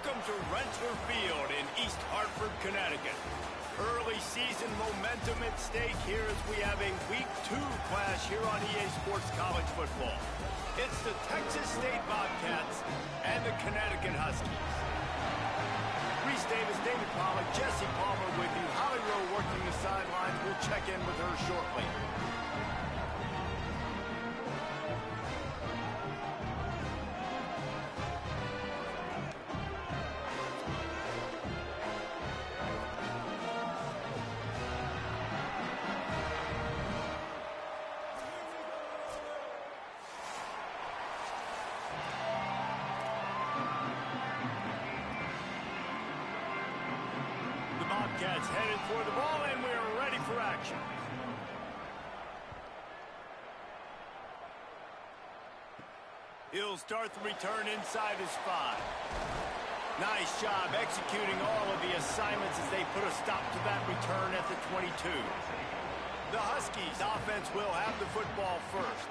Welcome to Rentler Field in East Hartford, Connecticut. Early season momentum at stake here as we have a Week 2 clash here on EA Sports College Football. It's the Texas State Bobcats and the Connecticut Huskies. Reese Davis, David Pollack, Jesse Palmer with you. Holly Rowe working the sidelines. We'll check in with her shortly. Bobcats headed for the ball, and we are ready for action. He'll start the return inside his 5. Nice job executing all of the assignments as they put a stop to that return at the 22. The Huskies offense will have the football first.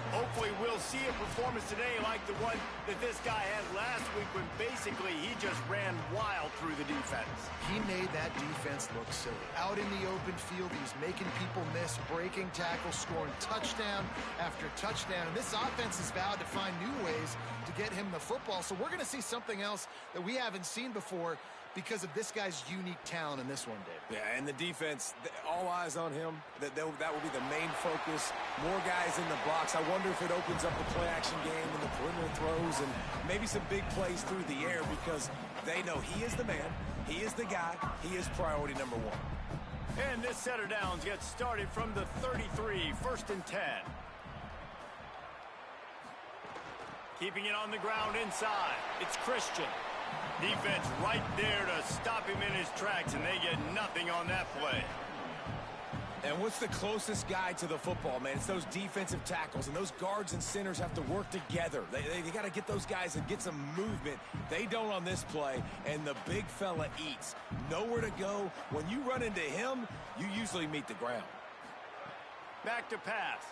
Hopefully we'll see a performance today like the one that this guy had last week when basically he just ran wild through the defense. He made that defense look silly. Out in the open field, he's making people miss, breaking tackles, scoring touchdown after touchdown. And this offense has vowed to find new ways to get him the football. So we're going to see something else that we haven't seen before because of this guy's unique talent in this one, Dave. Yeah, and the defense, all eyes on him. That will be the main focus. More guys in the box. I wonder if it opens up the play-action game and the perimeter throws and maybe some big plays through the air because they know he is the man, he is the guy, he is priority number 1. And this set of downs gets started from the 33, 1st and 10. Keeping it on the ground inside, it's Christian. Defense right there to stop him in his tracks, and they get nothing on that play. And what's the closest guy to the football, man? It's those defensive tackles, and those guards and centers have to work together. They got to get those guys and get some movement. They don't on this play, and the big fella eats. Nowhere to go. When you run into him, you usually meet the ground. Back to pass.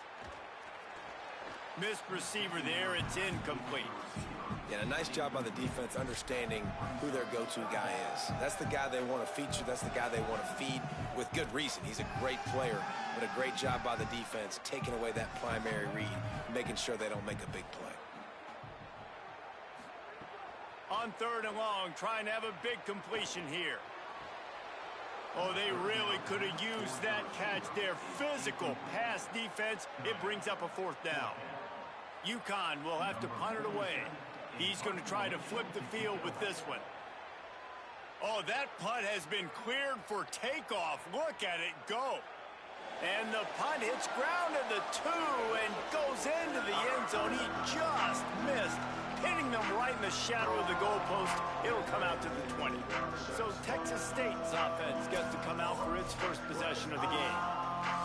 Missed receiver there. It's incomplete. Yeah, a nice job by the defense understanding who their go-to guy is. That's the guy they want to feature. That's the guy they want to feed with good reason. He's a great player, but a great job by the defense taking away that primary read, making sure they don't make a big play. On 3rd and long, trying to have a big completion here. Oh, they really could have used that catch there. Physical pass defense. It brings up a 4th down. UCONN will have to punt it away. He's going to try to flip the field with this one. Oh, that punt has been cleared for takeoff. Look at it go. And the punt hits ground at the 2 and goes into the end zone. He just missed, hitting them right in the shadow of the goalpost. It'll come out to the 20. So Texas State's offense gets to come out for its first possession of the game.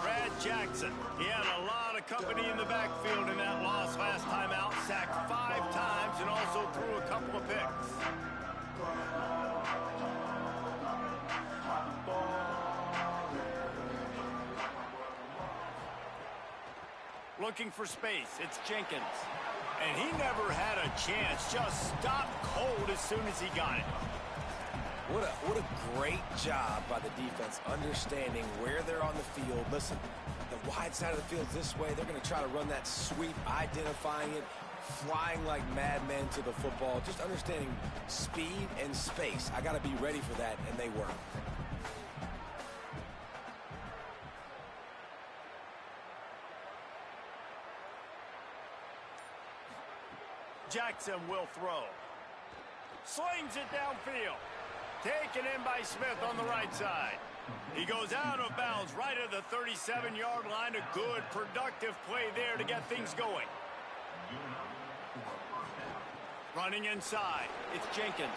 Brad Jackson, he had a lot of company in the backfield in that loss last time out. Sacked 5 times and also threw a couple of picks. Looking for space, it's Jenkins. And he never had a chance, just stopped cold as soon as he got it. What a great job by the defense understanding where they're on the field. Listen, the wide side of the field is this way. They're going to try to run that sweep, identifying it, flying like madmen to the football, just understanding speed and space. I got to be ready for that, and they were. Jackson will throw. Slings it downfield. Taken in by Smith on the right side. He goes out of bounds right at the 37-yard line. A good, productive play there to get things going. Running inside, it's Jenkins.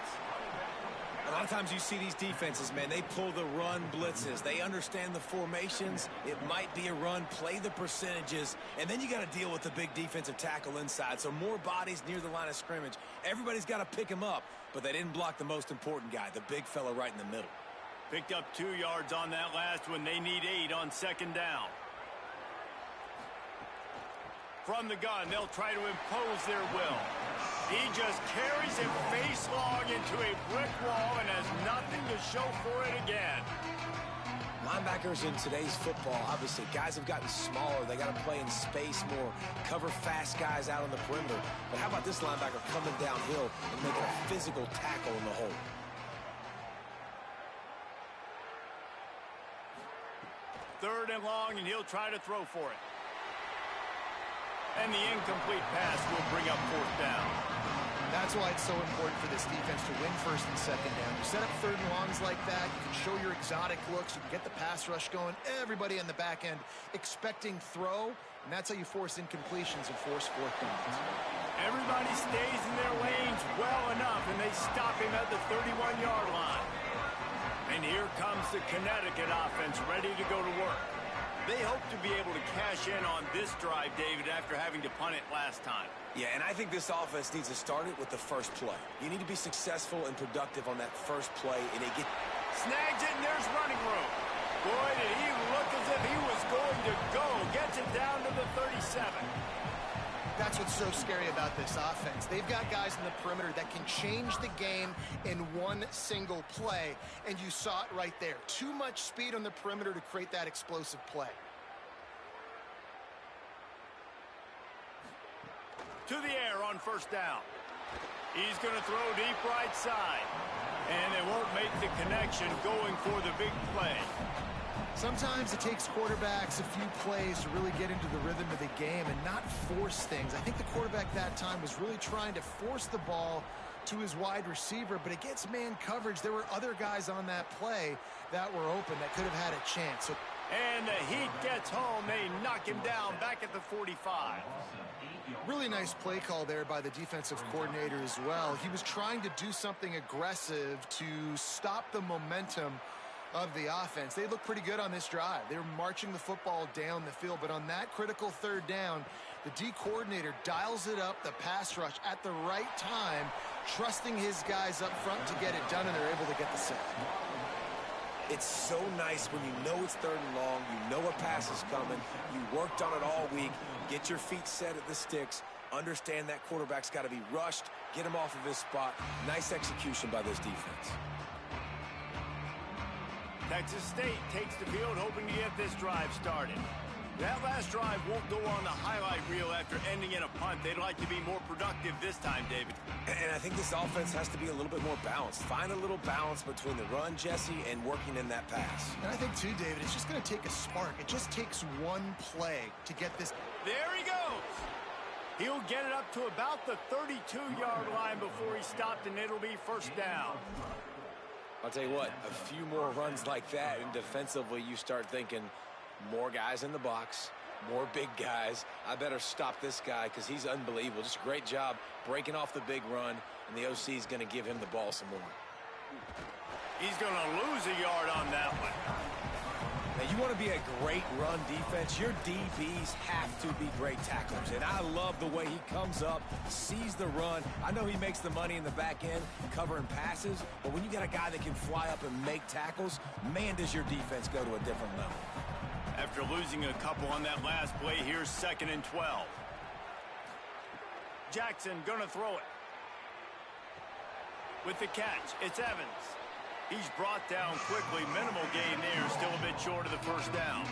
A lot of times you see these defenses, man, they pull the run blitzes. They understand the formations. It might be a run, play the percentages, and then you got to deal with the big defensive tackle inside. So more bodies near the line of scrimmage. Everybody's got to pick him up, but they didn't block the most important guy, the big fella right in the middle. Picked up 2 yards on that last one. They need 8 on 2nd down. From the gun, they'll try to impose their will. He just carries it face long into a brick wall and has nothing to show for it again. Linebackers in today's football, obviously, guys have gotten smaller. They got to play in space more, cover fast guys out on the perimeter. But how about this linebacker coming downhill and making a physical tackle in the hole? Third and long, and he'll try to throw for it. And the incomplete pass will bring up fourth down. That's why it's so important for this defense to win first and second down. You set up third and longs like that, you can show your exotic looks, you can get the pass rush going, everybody on the back end expecting throw, and that's how you force incompletions and force fourth downs. Everybody stays in their lanes well enough, and they stop him at the 31-yard line. And here comes the Connecticut offense ready to go to work. They hope to be able to cash in on this drive, David, after having to punt it last time. Yeah, and I think this offense needs to start it with the first play. You need to be successful and productive on that first play, and they get... Snags it, and there's running room. Boy, did he look as if he was going to go. Gets it down to the 37. That's what's so scary about this offense. They've got guys in the perimeter that can change the game in one single play, and you saw it right there. Too much speed on the perimeter to create that explosive play. To the air on first down. He's going to throw deep right side, and they won't make the connection going for the big play. Sometimes it takes quarterbacks a few plays to really get into the rhythm of the game and not force things. I think the quarterback that time was really trying to force the ball to his wide receiver, but against man coverage, there were other guys on that play that were open that could have had a chance. And the heat gets home. They knock him down back at the 45. Really nice play call there by the defensive coordinator as well. He was trying to do something aggressive to stop the momentum of the offense. They look pretty good on this drive. They were marching the football down the field, but on that critical third down, the D coordinator dials it up, the pass rush at the right time, trusting his guys up front to get it done, and they're able to get the sack. It's so nice when you know it's third and long, you know a pass is coming, you worked on it all week, get your feet set at the sticks, understand that quarterback's got to be rushed, get him off of his spot. Nice execution by this defense. Texas State takes the field, hoping to get this drive started. That last drive won't go on the highlight reel after ending in a punt. They'd like to be more productive this time, David. And I think this offense has to be a little bit more balanced. Find a little balance between the run, Jesse, and working in that pass. And I think, too, David, it's just going to take a spark. It just takes one play to get this. There he goes. He'll get it up to about the 32-yard line before he stopped, and it'll be first down. I'll tell you what, a few more runs like that, and defensively you start thinking more guys in the box, more big guys. I better stop this guy because he's unbelievable. Just a great job breaking off the big run, and the OC is going to give him the ball some more. He's going to lose a yard on that one. Now, you want to be a great run defense, your DBs have to be great tacklers. And I love the way he comes up, sees the run. I know he makes the money in the back end covering passes, but when you got a guy that can fly up and make tackles, man, does your defense go to a different level. After losing a couple on that last play, here's 2nd and 12. Jackson gonna throw it. With the catch, it's Evans. He's brought down quickly. Minimal gain there, still a bit short of the first down.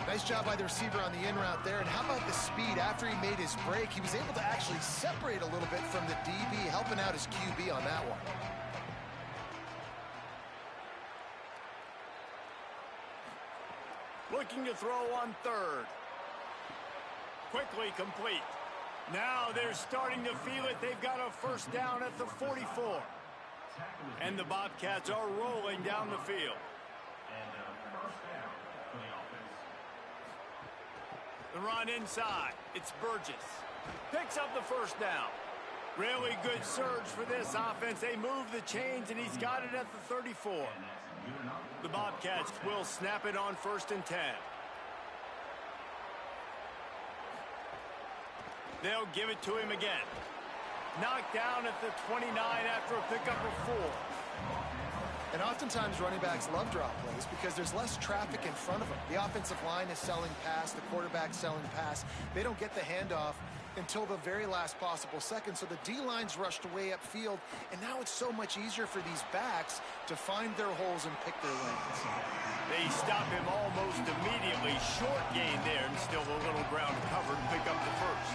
Nice job by the receiver on the in route there. And how about the speed? After he made his break, he was able to actually separate a little bit from the DB, helping out his QB on that one. Looking to throw on third. Quickly complete. Now they're starting to feel it. They've got a first down at the 44. And the Bobcats are rolling down the field. The run inside. It's Burgess. Picks up the first down. Really good surge for this offense. They move the chains, and he's got it at the 34. The Bobcats will snap it on 1st and 10. They'll give it to him again. Knocked down at the 29 after a pickup of 4. And oftentimes running backs love drop plays because there's less traffic in front of them. The offensive line is selling pass, the quarterback selling pass. They don't get the handoff until the very last possible second. So the D-line's rushed way upfield, and now it's so much easier for these backs to find their holes and pick their lanes. They stop him almost immediately. Short gain there, and still a little ground to cover to pick up the first.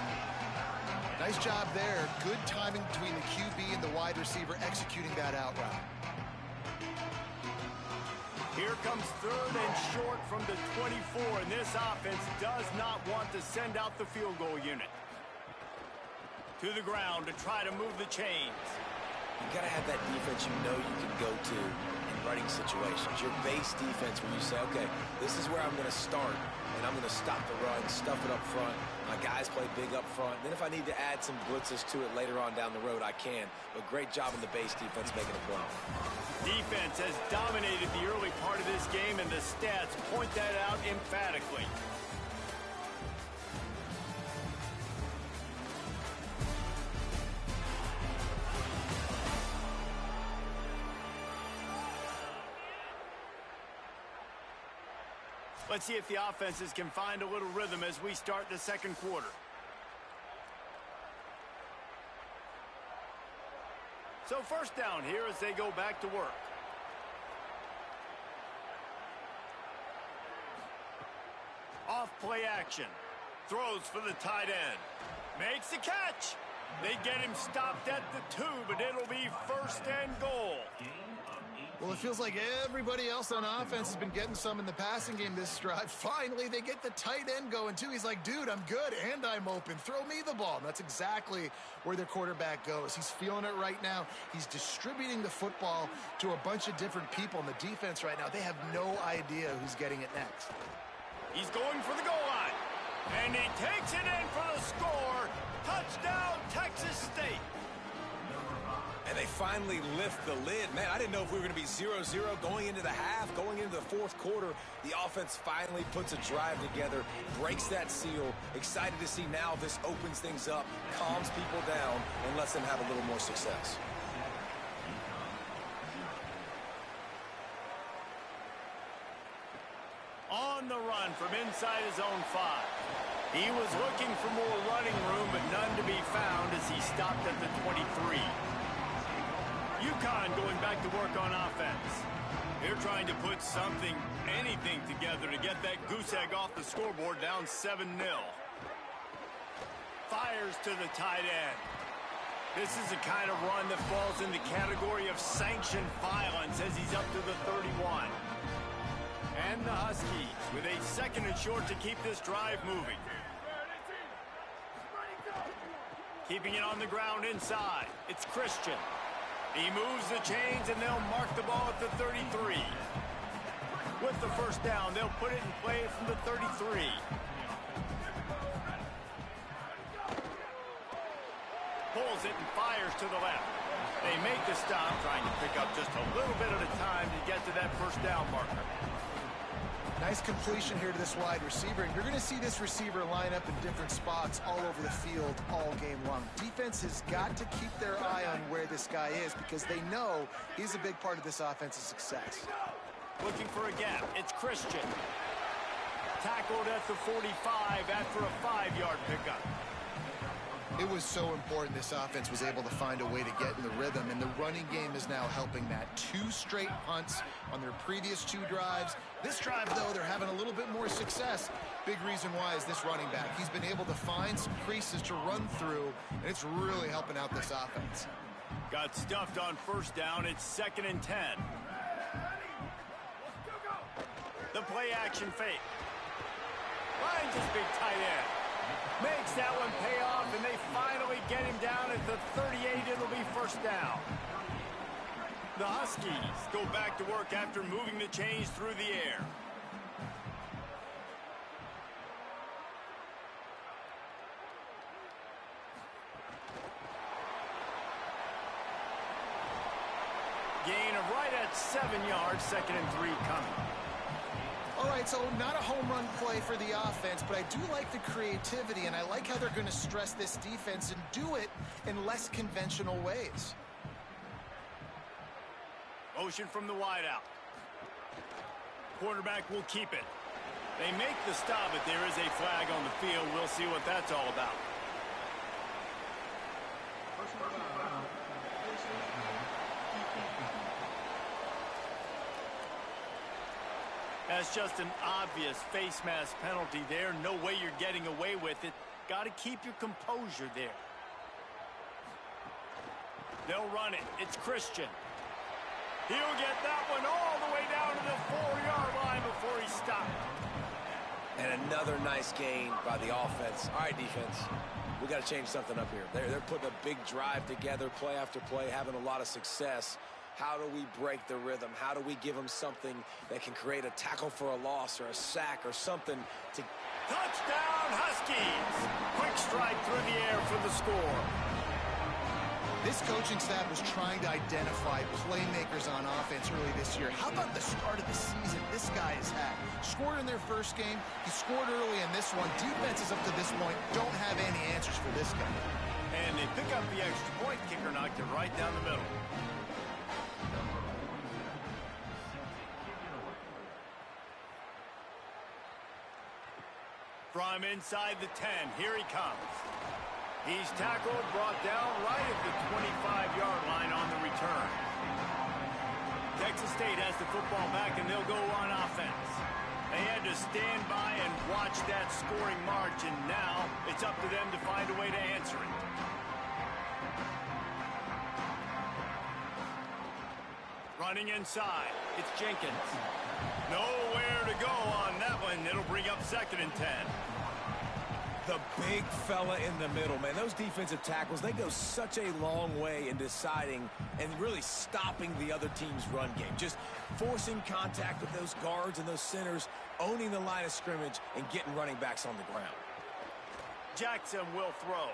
Nice job there. Good timing between the QB and the wide receiver executing that out route. Here comes third and short from the 24, and this offense does not want to send out the field goal unit. To the ground to try to move the chains. You got to have that defense you know you can go to in running situations. Your base defense where you say, okay, this is where I'm going to start, and I'm going to stop the run, stuff it up front. My guys play big up front. Then if I need to add some blitzes to it later on down the road, I can. But great job in the base defense making a play. Defense has dominated the early part of this game, and the stats point that out emphatically. Let's see if the offenses can find a little rhythm as we start the second quarter. So first down here as they go back to work. Off play action. Throws for the tight end. Makes the catch. They get him stopped at the 2, but it'll be first and goal. Well, it feels like everybody else on offense has been getting some in the passing game this drive. Finally, they get the tight end going, too. He's like, dude, I'm good, and I'm open. Throw me the ball. And that's exactly where their quarterback goes. He's feeling it right now. He's distributing the football to a bunch of different people. In the defense right now, they have no idea who's getting it next. He's going for the goal line. And he takes it in for the score. Touchdown, Texas State. And they finally lift the lid. Man, I didn't know if we were going to be 0-0 going into the half, going into the fourth quarter. The offense finally puts a drive together, breaks that seal. Excited to see now this opens things up, calms people down, and lets them have a little more success. On the run from inside his own 5. He was looking for more running room, but none to be found as he stopped at the 23. UCONN going back to work on offense. They're trying to put something, anything together to get that goose egg off the scoreboard down 7-0. Fires to the tight end. This is the kind of run that falls in the category of sanctioned violence as he's up to the 31. And the Huskies with a second and short to keep this drive moving. Keeping it on the ground inside. It's Christian. He moves the chains, and they'll mark the ball at the 33. With the first down, they'll put it in play from the 33. Pulls it and fires to the left. They make the stop, trying to pick up just a little bit at a time to get to that first down marker. Nice completion here to this wide receiver, and you're going to see this receiver line up in different spots all over the field all game long. Defense has got to keep their eye on where this guy is because they know he's a big part of this offense's success. Looking for a gap. It's Christian. Tackled at the 45 after a 5-yard pickup. It was so important this offense was able to find a way to get in the rhythm, and the running game is now helping that. 2 straight punts on their previous 2 drives. This drive, though, they're having a little bit more success. Big reason why is this running back. He's been able to find some creases to run through, and it's really helping out this offense. Got stuffed on first down. It's 2nd and 10. The play action fake. Finds his big tight end. Makes that one pay off, and they finally get him down at the 38. It'll be first down. The Huskies go back to work after moving the chains through the air. Gain of right at 7 yards, 2nd and 3 coming. All right, so not a home run play for the offense, but I do like the creativity, and I like how they're going to stress this defense and do it in less conventional ways. Motion from the wideout. Quarterback will keep it. They make the stop, but there is a flag on the field. We'll see what that's all about. That's just an obvious face mask penalty there. No way you're getting away with it. Got to keep your composure there. They'll run it. It's Christian. He'll get that one all the way down to the 4-yard line before he stopped. And another nice gain by the offense. All right, defense, we got to change something up here. They're putting a big drive together, play after play, having a lot of success. How do we break the rhythm? How do we give them something that can create a tackle for a loss or a sack or something to... Touchdown, Huskies! Quick strike through the air for the score. This coaching staff was trying to identify playmakers on offense early this year. How about the start of the season this guy has had? Scored in their first game. He scored early in this one. Defenses up to this point don't have any answers for this guy. And they pick up the extra point. Kicker knocked it right down the middle. From inside the 10, here he comes. He's tackled, brought down right at the 25-yard line on the return. Texas State has the football back, and they'll go on offense. They had to stand by and watch that scoring march, and now it's up to them to find a way to answer it. Running inside, it's Jenkins. Nowhere to go on that one. It'll bring up 2nd and 10. The big fella in the middle, man. Those defensive tackles, they go such a long way in deciding and really stopping the other team's run game. Just forcing contact with those guards and those centers, owning the line of scrimmage, and getting running backs on the ground. Jackson will throw.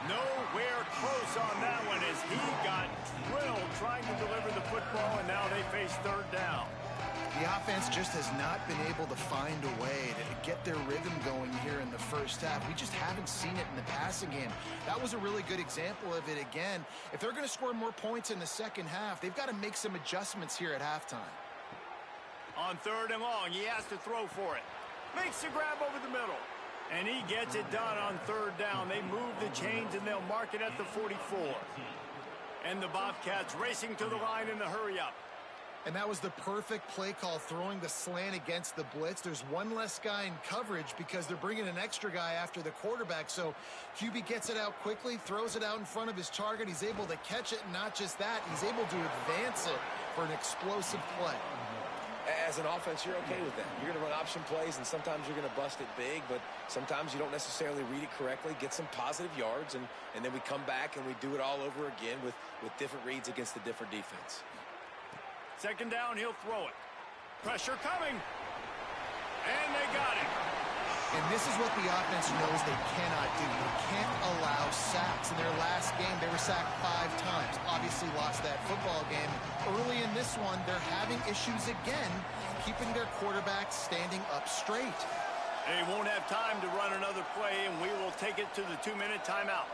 Nowhere close on that one as he got drilled trying to deliver the football, and now they face 3rd down. The offense just has not been able to find a way to get their rhythm going here in the first half. We just haven't seen it in the passing game. That was a really good example of it again. If they're going to score more points in the second half, they've got to make some adjustments here at halftime. On 3rd and long, he has to throw for it. Makes the grab over the middle. And he gets it done on 3rd down. They move the chains, and they'll mark it at the 44. And the Bobcats racing to the line in the hurry-up. And that was the perfect play call, throwing the slant against the blitz. There's one less guy in coverage because they're bringing an extra guy after the quarterback. So QB gets it out quickly, throws it out in front of his target. He's able to catch it, and not just that, he's able to advance it for an explosive play. As an offense, you're okay with that. You're going to run option plays, and sometimes you're going to bust it big, but sometimes you don't necessarily read it correctly, get some positive yards, and then we come back and we do it all over again with different reads against the different defense. 2nd down, he'll throw it. Pressure coming. And they got it. And this is what the offense knows they cannot do. They can't allow sacks. In their last game, they were sacked 5 times. Obviously lost that football game. Early in this one, they're having issues again, keeping their quarterback standing up straight. They won't have time to run another play, and we will take it to the 2-minute timeout.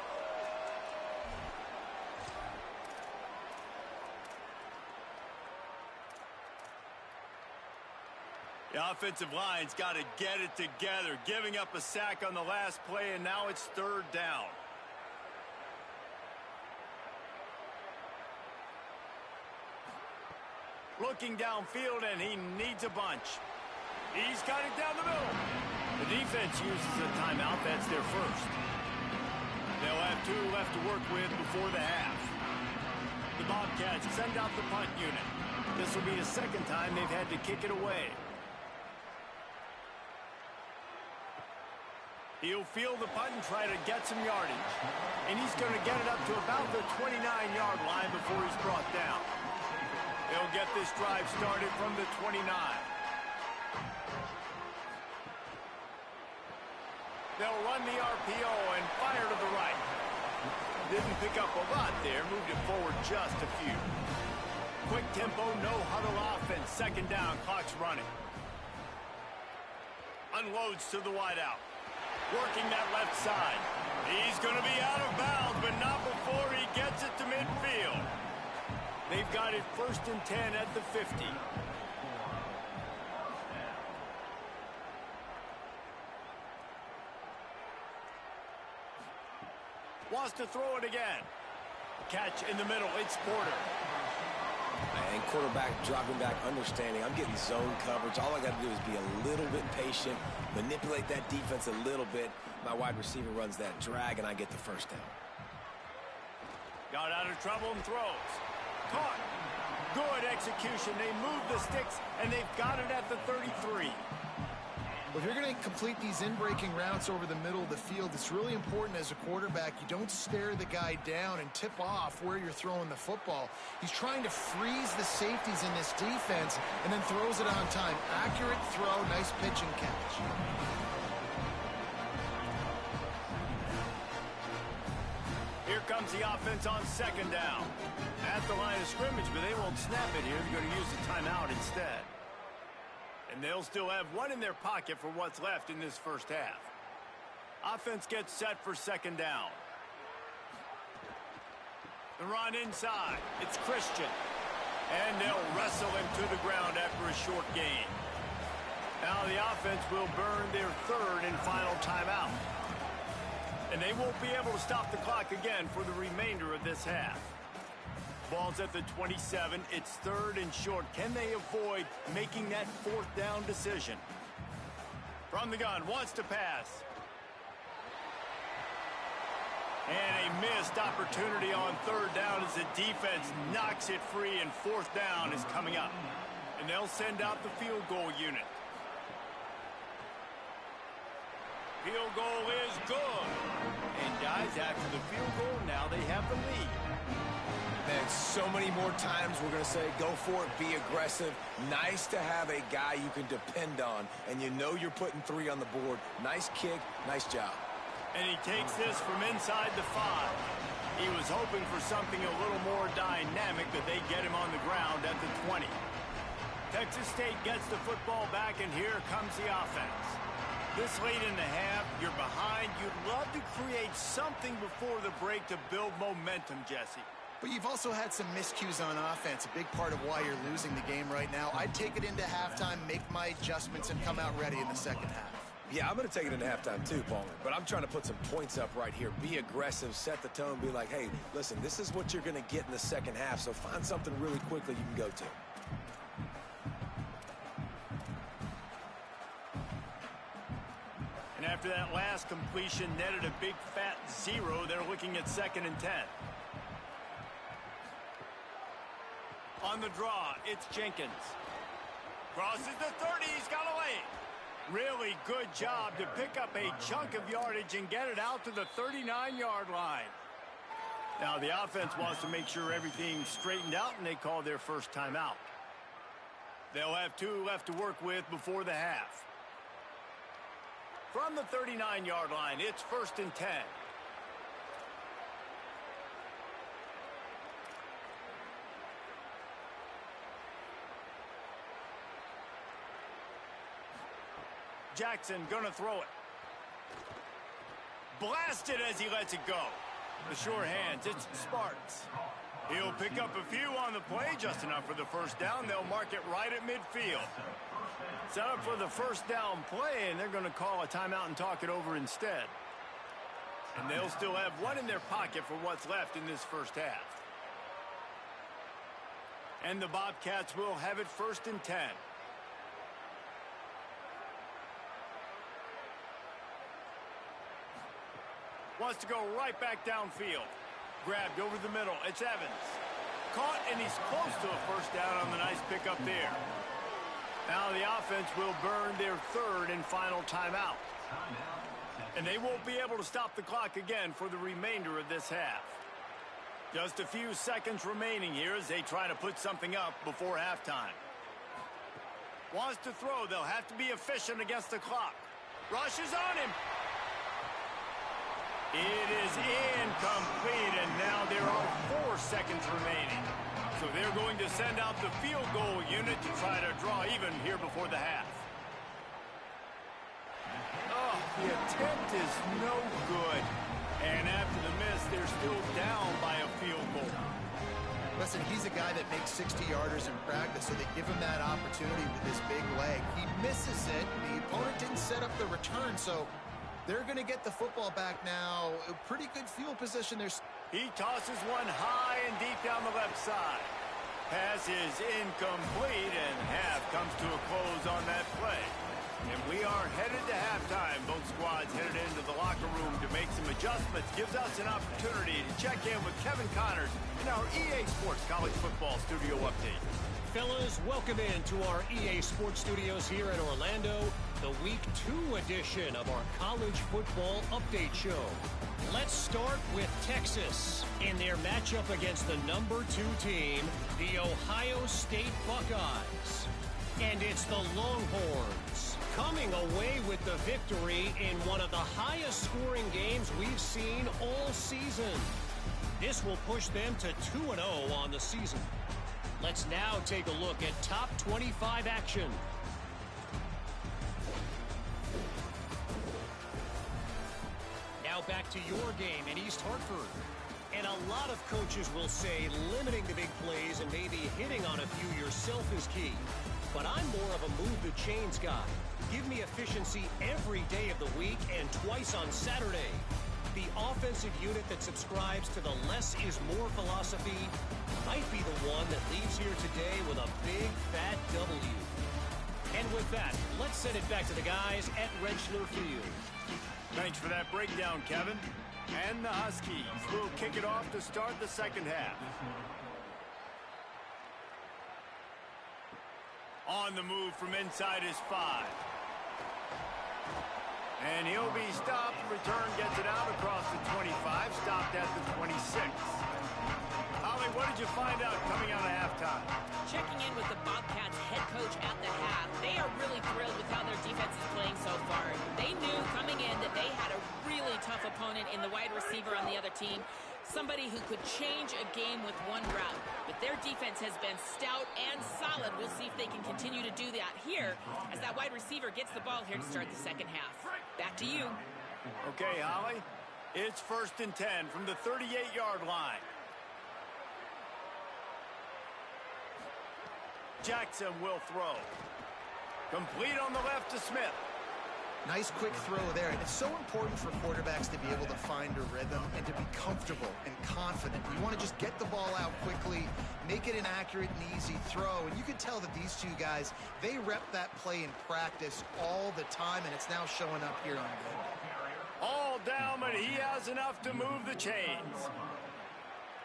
The offensive line's got to get it together, giving up a sack on the last play, and now it's 3rd down. Looking downfield, and he needs a bunch. He's got it down the middle. The defense uses a timeout. That's their first. They'll have 2 left to work with before the half. The Bobcats send out the punt unit. This will be the 2nd time they've had to kick it away. He'll field the punt and try to get some yardage. And he's going to get it up to about the 29-yard line before he's brought down. They'll get this drive started from the 29. They'll run the RPO and fire to the right. Didn't pick up a lot there, moved it forward just a few. Quick tempo, no huddle offense. 2nd down, clock's running. Unloads to the wideout. Working that left side. He's going to be out of bounds, but not before he gets it to midfield. They've got it 1st and 10 at the 50. Wants to throw it again. Catch in the middle. It's Porter. And quarterback dropping back, understanding I'm getting zone coverage. All I got to do is be a little bit patient, manipulate that defense a little bit. My wide receiver runs that drag, and I get the first down. Got out of trouble and throws. Caught. Good execution. They move the sticks, and they've got it at the 33. Well, if you're going to complete these in-breaking routes over the middle of the field, it's really important as a quarterback you don't stare the guy down and tip off where you're throwing the football. He's trying to freeze the safeties in this defense and then throws it on time. Accurate throw, nice pitch and catch. Here comes the offense on second down. At the line of scrimmage, but they won't snap it here. They're going to use the timeout instead. And they'll still have one in their pocket for what's left in this first half. Offense gets set for second down. The run inside. It's Christian. And they'll wrestle him to the ground after a short gain. Now the offense will burn their third and final timeout. And they won't be able to stop the clock again for the remainder of this half. Ball's at the 27. It's third and short. Can they avoid making that fourth down decision? From the gun, wants to pass. And a missed opportunity on third down as the defense knocks it free, and fourth down is coming up. And they'll send out the field goal unit. Field goal is good. And guys, after the field goal, now they have the lead. Man, so many more times we're going to say, go for it, be aggressive. Nice to have a guy you can depend on, and you know you're putting three on the board. Nice kick, nice job. And he takes this from inside the 5. He was hoping for something a little more dynamic, but they get him on the ground at the 20. Texas State gets the football back, and here comes the offense. This late in the half, you're behind. You'd love to create something before the break to build momentum, Jesse. But you've also had some miscues on offense, a big part of why you're losing the game right now. I'd take it into halftime, make my adjustments, and come out ready in the second half. Yeah, I'm going to take it into halftime too, Bowman. But I'm trying to put some points up right here. Be aggressive, set the tone, be like, hey, listen, this is what you're going to get in the second half, so find something really quickly you can go to. And after that last completion netted a big fat 0, they're looking at 2nd and 10. On the draw, it's Jenkins. Crosses the 30, he's got away. Really good job to pick up a chunk of yardage and get it out to the 39-yard line. Now the offense wants to make sure everything's straightened out, and they call their first timeout. They'll have 2 left to work with before the half. From the 39-yard line, it's 1st and 10. Jackson gonna throw it. Blasted as he lets it go. The sure hands, it's Sparks. He'll pick up a few on the play, just enough for the first down. They'll mark it right at midfield. Set up for the first down play, and they're gonna call a timeout and talk it over instead. And they'll still have 1 in their pocket for what's left in this first half. And the Bobcats will have it 1st and 10. Wants to go right back downfield. Grabbed over the middle. It's Evans. Caught, and he's close to a first down on the nice pickup there. Now the offense will burn their 3rd and final timeout. And they won't be able to stop the clock again for the remainder of this half. Just a few seconds remaining here as they try to put something up before halftime. Wants to throw. They'll have to be efficient against the clock. Rushes on him. It is incomplete, and now there are 4 seconds remaining. So they're going to send out the field goal unit to try to draw even here before the half. Oh, the attempt is no good. And after the miss, they're still down by a field goal. Listen, he's a guy that makes 60-yarders in practice, so they give him that opportunity with his big leg. He misses it. The opponent didn't set up the return, so They're going to get the football back now. A pretty good field position. He tosses one high and deep down the left side. Pass is incomplete, and half comes to a close on that play. And we are headed to halftime. Both squads headed into the locker room to make some adjustments. Gives us an opportunity to check in with Kevin Connors in our EA Sports College Football Studio Update. Fellas, welcome in to our EA Sports Studios here in Orlando, the Week 2 edition of our College Football Update Show. Let's start with Texas in their matchup against the number 2 team, the Ohio State Buckeyes. And it's the Longhorns coming away with the victory in one of the highest scoring games we've seen all season. This will push them to 2-0 on the season. Let's now take a look at top 25 action. Now back to your game in East Hartford. And a lot of coaches will say limiting the big plays and maybe hitting on a few yourself is key. But I'm more of a move the chains guy. Give me efficiency every day of the week and twice on Saturday. The offensive unit that subscribes to the less is more philosophy might be the one that leaves here today with a big fat W. And with that, let's send it back to the guys at Rentschler Field. Thanks for that breakdown, Kevin. And the Huskies will kick it off to start the second half. On the move from inside his 5. And he'll be stopped. Return gets it out across the 25. Stopped at the 26. Holly, what did you find out coming out of halftime? Checking in with the Bobcats head coach at the half. They are really thrilled with how their defense is playing so far. They knew coming in that they had a really tough opponent in the wide receiver on the other team. Somebody who could change a game with one route. But their defense has been stout and solid. We'll see if they can continue to do that here as that wide receiver gets the ball here to start the second half. Back to you. Okay, Holly. It's 1st and 10 from the 38-yard line. Jackson will throw. Complete on the left to Smith. Nice quick throw there. And it's so important for quarterbacks to be able to find a rhythm and to be comfortable and confident. You want to just get the ball out quickly, make it an accurate and easy throw. And you can tell that these two guys, they rep that play in practice all the time, and it's now showing up here on game. All down, but he has enough to move the chains.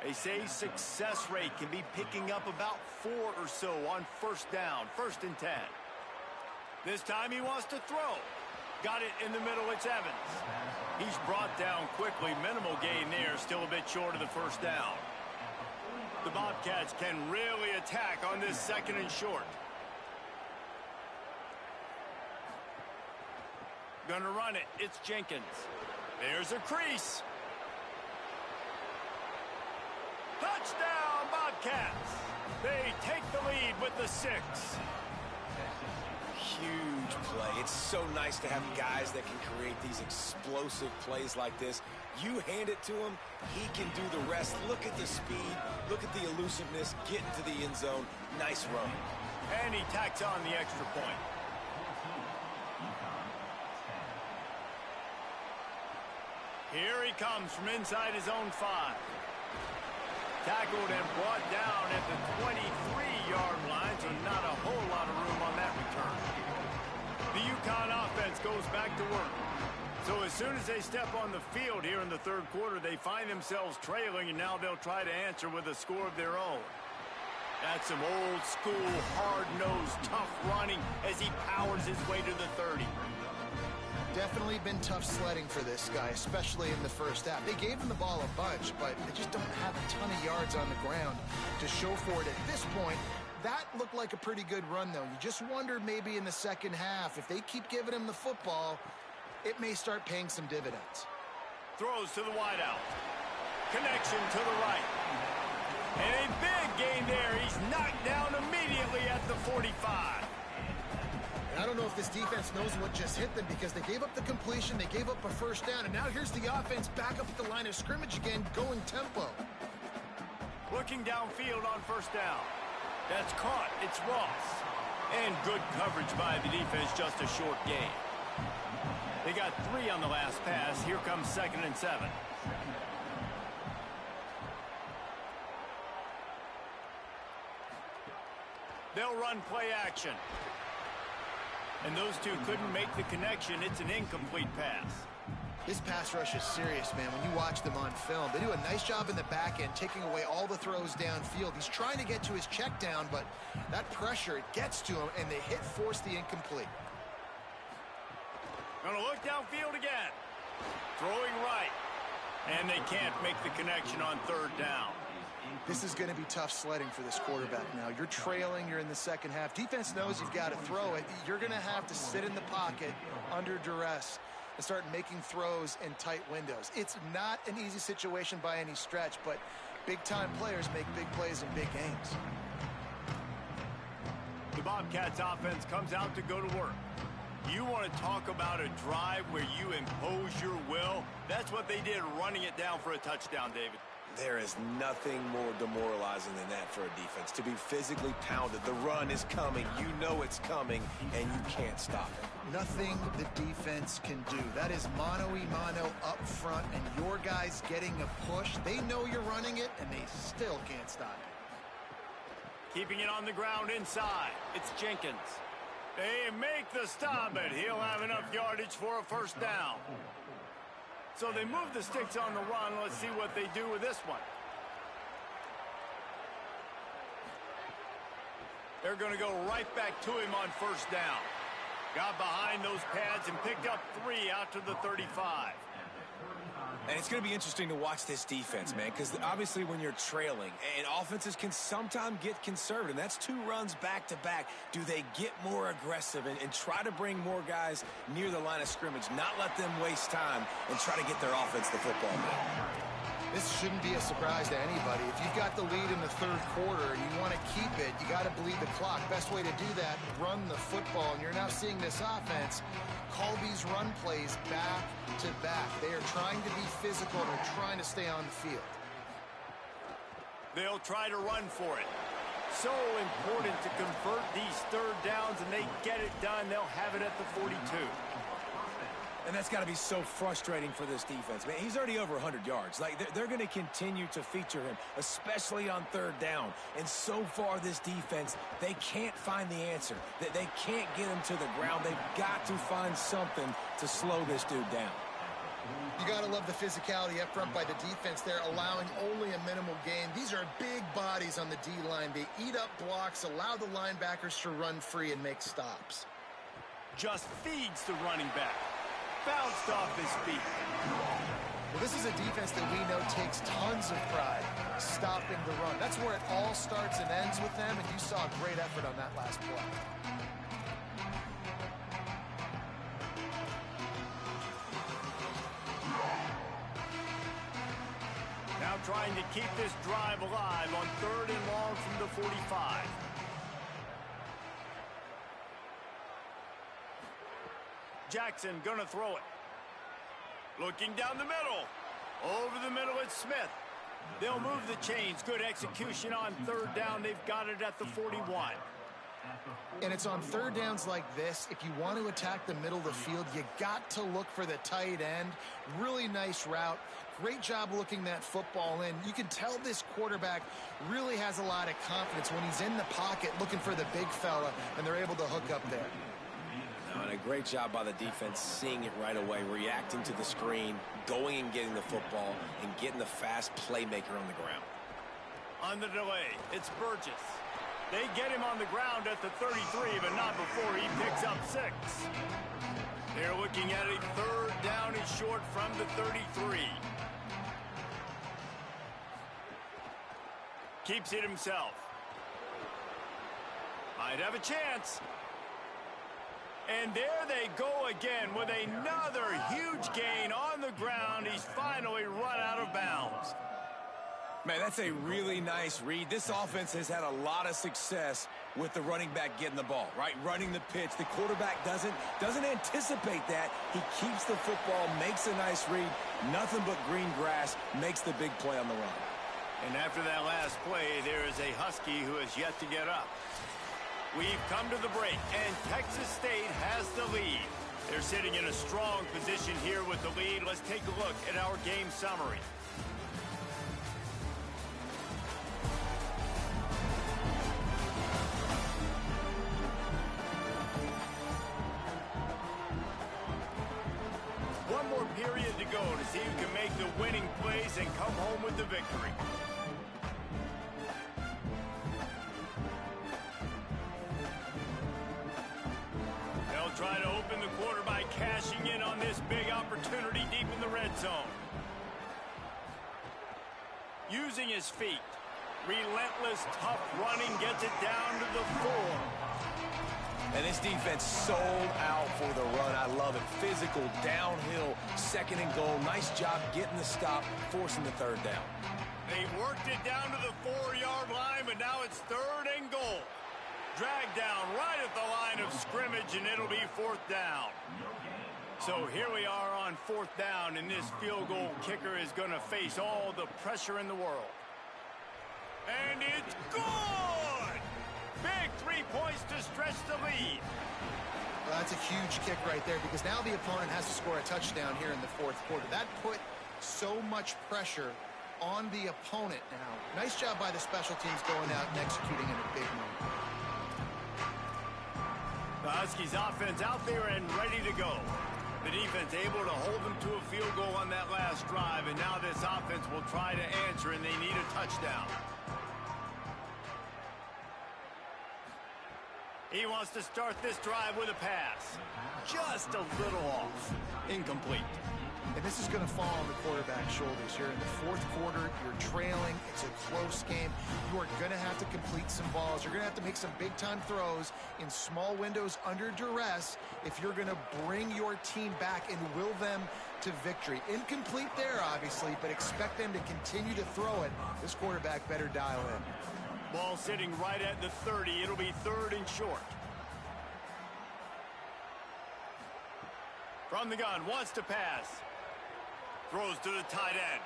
They say success rate can be picking up about 4 or so on first down, 1st and 10. This time he wants to throw. Got it in the middle, it's Evans. He's brought down quickly, minimal gain there, still a bit short of the first down. The Bobcats can really attack on this 2nd and short. Gonna run it, it's Jenkins. There's a crease. Touchdown, Bobcats! They take the lead with the 6. Huge play. It's so nice to have guys that can create these explosive plays like this. You hand it to him, he can do the rest. Look at the speed, look at the elusiveness, get into the end zone. Nice run. And he tacks on the extra point. Here he comes from inside his own 5. Tackled and brought down at the 23-yard line, so not a whole lot of room on that return. The UConn offense goes back to work. So as soon as they step on the field here in the 3rd quarter, they find themselves trailing, and now they'll try to answer with a score of their own. That's some old-school, hard-nosed, tough running as he powers his way to the 30. Definitely been tough sledding for this guy, especially in the first half. They gave him the ball a bunch, but they just don't have a ton of yards on the ground to show for it at this point. That looked like a pretty good run, though. You just wonder maybe in the second half, if they keep giving him the football, it may start paying some dividends. Throws to the wideout. Connection to the right. And a big gain there. He's knocked down immediately at the 45. I don't know if this defense knows what just hit them because they gave up the completion, they gave up a first down, and now here's the offense back up at the line of scrimmage again, going tempo. Looking downfield on first down. That's caught. It's Ross. And good coverage by the defense, just a short gain. They got 3 on the last pass. Here comes 2nd and 7. They'll run play action. And those two couldn't make the connection. It's an incomplete pass. This pass rush is serious, man. When you watch them on film, they do a nice job in the back end, taking away all the throws downfield. He's trying to get to his check down, but that pressure, it gets to him, and they force the incomplete. Gonna look downfield again. Throwing right. And they can't make the connection on 3rd down. This is going to be tough sledding for this quarterback now. You're trailing. You're in the second half. Defense knows you've got to throw it. You're going to have to sit in the pocket under duress and start making throws in tight windows. It's not an easy situation by any stretch, but big-time players make big plays in big games. The Bobcats offense comes out to go to work. You want to talk about a drive where you impose your will? That's what they did, running it down for a touchdown, David. There is nothing more demoralizing than that for a defense. To be physically pounded. The run is coming. You know it's coming, and you can't stop it. Nothing the defense can do. That is mano-a-mano up front, and your guys getting a push. They know you're running it, and they still can't stop it. Keeping it on the ground inside. It's Jenkins. They make the stop, but he'll have enough yardage for a 1st down. So they move the sticks on the run. Let's see what they do with this one. They're going to go right back to him on 1st down. Got behind those pads and picked up 3 out to the 35. And it's going to be interesting to watch this defense, man, because obviously when you're trailing, and offenses can sometimes get conservative. That's 2 runs back-to-back. Do they get more aggressive and try to bring more guys near the line of scrimmage, not let them waste time, and try to get their offense the football back? This shouldn't be a surprise to anybody. If you've got the lead in the 3rd quarter and you want to keep it, you got to bleed the clock. Best way to do that, run the football. And you're now seeing this offense call these run plays back to back. They are trying to be physical. They're trying to stay on the field. They'll try to run for it. So important to convert these 3rd downs, and they get it done. They'll have it at the 42. And that's got to be so frustrating for this defense. Man, he's already over 100 yards. Like, they're going to continue to feature him, especially on 3rd down. And so far, this defense, they can't find the answer. They can't get him to the ground. They've got to find something to slow this dude down. You got to love the physicality up front by the defense. They're allowing only a minimal gain. These are big bodies on the D-line. They eat up blocks, allow the linebackers to run free and make stops. Just feeds the running back. Bounced off his feet. Well, this is a defense that we know takes tons of pride stopping the run. That's where it all starts and ends with them, and you saw a great effort on that last play. Now trying to keep this drive alive on 3rd and long from the 45. Jackson gonna throw it. Looking down the middle. Over the middle, it's Smith. They'll move the chains. Good execution on 3rd down. They've got it at the 41. And it's on 3rd downs like this. If you want to attack the middle of the field, you got to look for the tight end. Really nice route. Great job looking that football in. You can tell this quarterback really has a lot of confidence when he's in the pocket looking for the big fella, and they're able to hook up there. And a great job by the defense seeing it right away, reacting to the screen, going and getting the football, and getting the fast playmaker on the ground. On the delay, it's Burgess. They get him on the ground at the 33, but not before he picks up 6. They're looking at a 3rd down and short from the 33. Keeps it himself. Might have a chance. And there they go again with another huge gain on the ground. He's finally run out of bounds. Man, that's a really nice read. This offense has had a lot of success with the running back getting the ball, right? Running the pitch. The quarterback doesn't anticipate that. He keeps the football, makes a nice read. Nothing but green grass, makes the big play on the run. And after that last play, there is a Husky who has yet to get up. We've come to the break, and Texas State has the lead. They're sitting in a strong position here with the lead. Let's take a look at our game summary. One more period to go to see who can make the winning plays and come home with the victory. They'll try to open the quarter by cashing in on this big opportunity deep in the red zone. Using his feet. Relentless, tough running gets it down to the 4. And this defense sold out for the run. I love it. Physical, downhill, second and goal. Nice job getting the stop, forcing the third down. They worked it down to the 4-yard line, but now it's 3rd and goal. Dragged down right at the line of scrimmage, and it'll be 4th down. So here we are on 4th down, and this field goal kicker is going to face all the pressure in the world. And it's good! Big 3 points to stretch the lead. Well, that's a huge kick right there because now the opponent has to score a touchdown here in the 4th quarter. That put so much pressure on the opponent now. Nice job by the special teams going out and executing in a big move. The Huskies offense out there and ready to go. The defense able to hold them to a field goal on that last drive, and now this offense will try to answer, and they need a touchdown. He wants to start this drive with a pass. Just a little off. Incomplete. And this is going to fall on the quarterback's shoulders. You're in the 4th quarter. You're trailing. It's a close game. You are going to have to complete some balls. You're going to have to make some big-time throws in small windows under duress if you're going to bring your team back and will them to victory. Incomplete there, obviously, but expect them to continue to throw it. This quarterback better dial in. Ball sitting right at the 30. It'll be 3rd and short. From the gun, wants to pass. Throws to the tight end.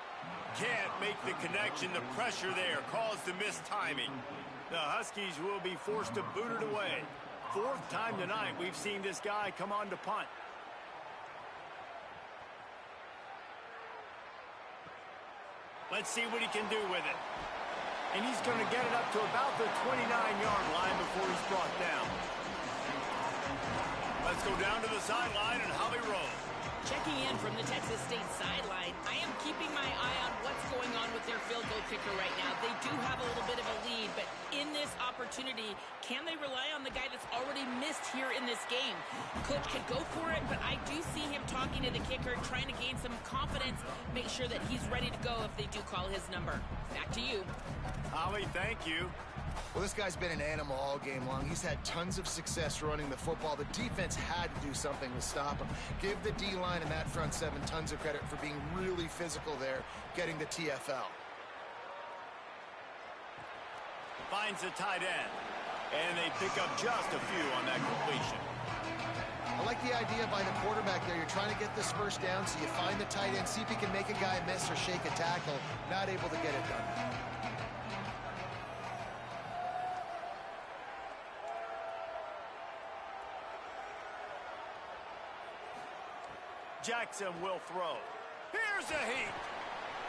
Can't make the connection. The pressure there caused the missed timing. The Huskies will be forced to boot it away. 4th time tonight we've seen this guy come on to punt. Let's see what he can do with it. And he's going to get it up to about the 29-yard line before he's brought down. Let's go down to the sideline and Holly Rowe. Checking in from the Texas State sideline, I am keeping my eye on what's going on with their field goal kicker right now. They do have a little bit of a lead, but in this opportunity, can they rely on the guy that's already missed here in this game? Coach could go for it, but I do see him talking to the kicker, trying to gain some confidence, make sure that he's ready to go if they do call his number. Back to you. Holly, thank you. Well, this guy's been an animal all game long. He's had tons of success running the football. The defense had to do something to stop him. Give the D-line and that front 7 tons of credit for being really physical there, getting the TFL. Finds the tight end. And they pick up just a few on that completion. I like the idea by the quarterback there. You're trying to get this first down, so you find the tight end, see if he can make a guy miss or shake a tackle. Not able to get it done. Jackson will throw. Here's a heat.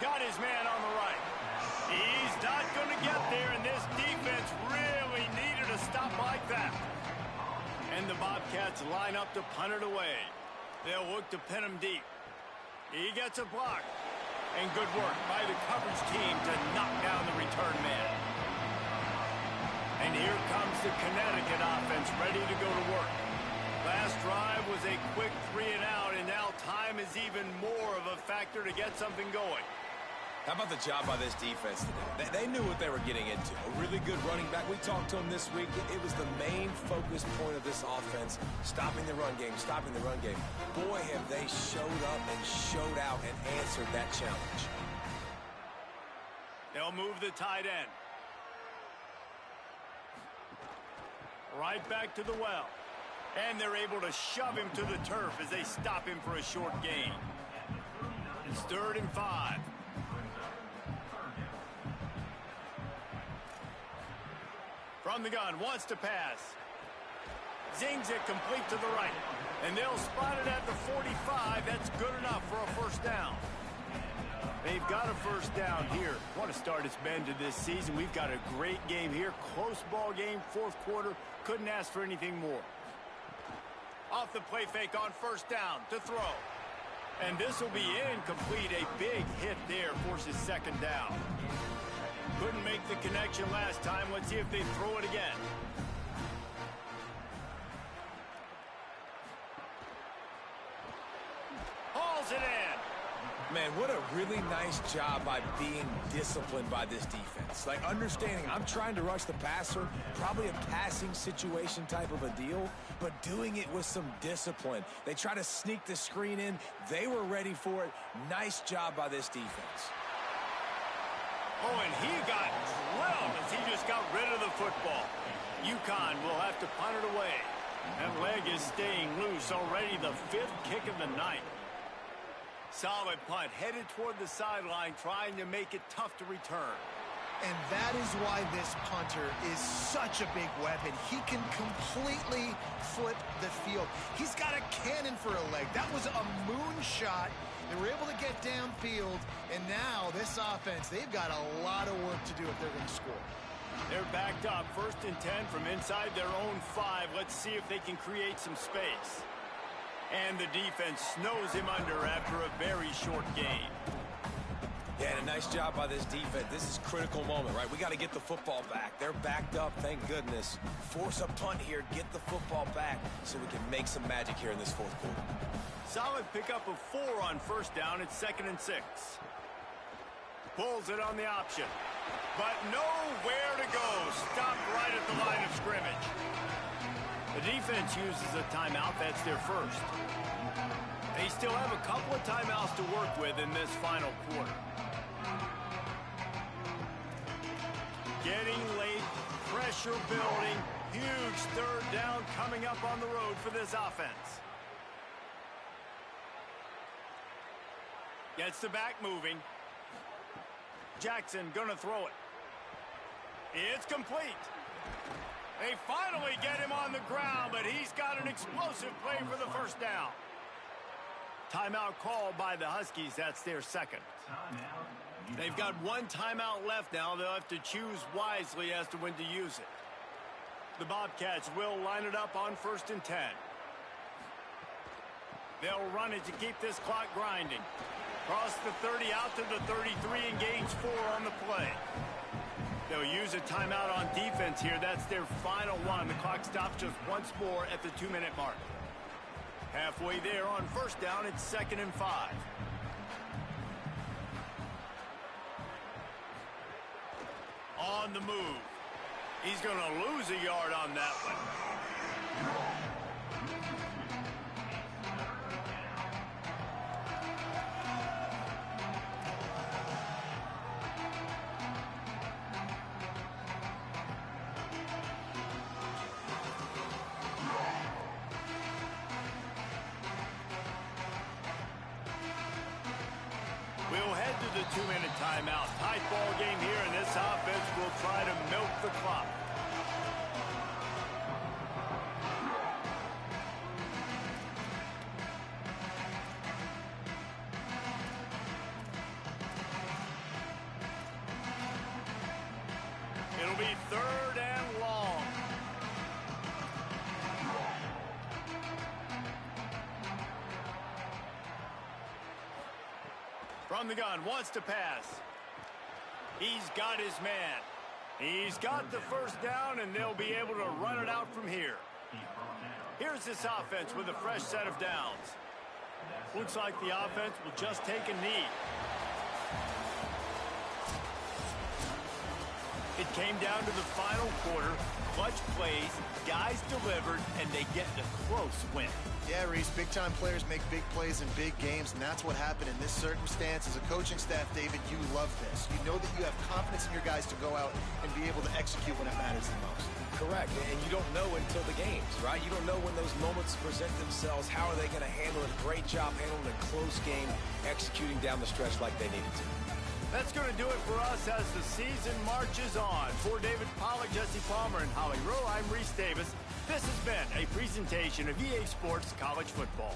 Got his man on the right. He's not going to get there, and this defense really needed a stop like that. And the Bobcats line up to punt it away. They'll look to pin him deep. He gets a block. And good work by the coverage team to knock down the return man. And here comes the Connecticut offense ready to go to work. Last drive was a quick 3-and-out, and now time is even more of a factor to get something going. How about the job by this defense today? They knew what they were getting into. A really good running back. We talked to him this week. It was the main focus point of this offense, stopping the run game, stopping the run game. Boy, have they showed up and showed out and answered that challenge. They'll move the tight end. Right back to the well. And they're able to shove him to the turf as they stop him for a short gain. It's 3rd and 5. From the gun, wants to pass. Zings it complete to the right. And they'll spot it at the 45. That's good enough for a first down. They've got a first down here. What a start it's been to this season. We've got a great game here. Close ball game, fourth quarter. Couldn't ask for anything more. Off the play fake on first down to throw. And this will be incomplete. A big hit there forces second down. Couldn't make the connection last time. Let's see if they throw it again. Hauls it in. Man, what a really nice job by being disciplined by this defense. Like, understanding I'm trying to rush the passer, probably a passing situation type of a deal, but doing it with some discipline. They try to sneak the screen in. They were ready for it. Nice job by this defense. Oh, and he got drilled as he just got rid of the football. UConn will have to punt it away. That leg is staying loose. Already the fifth kick of the night. Solid punt, headed toward the sideline, trying to make it tough to return. And that is why this punter is such a big weapon. He can completely flip the field. He's got a cannon for a leg. That was a moonshot. They were able to get downfield, and now this offense, they've got a lot of work to do if they're going to score. They're backed up, 1st and 10 from inside their own 5. Let's see if they can create some space. And the defense snows him under after a very short game. Yeah, and a nice job by this defense. This is a critical moment, right? We got to get the football back. They're backed up, thank goodness. Force a punt here, get the football back so we can make some magic here in this fourth quarter. Solid pickup of 4 on first down. It's 2nd and 6. Pulls it on the option. But nowhere to go. Stopped right at the line of scrimmage. The defense uses a timeout. That's their first. They still have a couple of timeouts to work with in this final quarter. Getting late, pressure building, huge 3rd down coming up on the road for this offense. Gets the back moving. Jackson gonna throw it. It's complete. They finally get him on the ground, but he's got an explosive play for the first down. Timeout called by the Huskies. That's their second. They've got 1 timeout left now. They'll have to choose wisely as to when to use it. The Bobcats will line it up on 1st and 10. They'll run it to keep this clock grinding. Cross the 30 out to the 33 and gains 4 on the play. They'll use a timeout on defense here. That's their final one. The clock stops just once more at the 2-minute mark. Halfway there on first down, it's 2nd and 5. On the move. He's going to lose a yard on that one. We'll head to the 2-minute timeout. Tight ball game here, and this offense will try to milk the clock. It'll be 3rd and long. From the gun, wants to pass. He's got his man. He's got the first down, and they'll be able to run it out from here. Here's this offense with a fresh set of downs. Looks like the offense will just take a knee. It came down to the final quarter. Clutch plays, guys delivered, and they get a close win. Yeah, Reese, big-time players make big plays in big games, and that's what happened in this circumstance. As a coaching staff, David, you love this. You know that you have confidence in your guys to go out and be able to execute when it matters the most. Correct, and you don't know until the games, right? You don't know when those moments present themselves. How are they going to handle it? Great job handling a close game, executing down the stretch like they needed to. That's going to do it for us as the season marches on. For David Pollack, Jesse Palmer, and Holly Rowe, I'm Reese Davis. This has been a presentation of EA Sports College Football.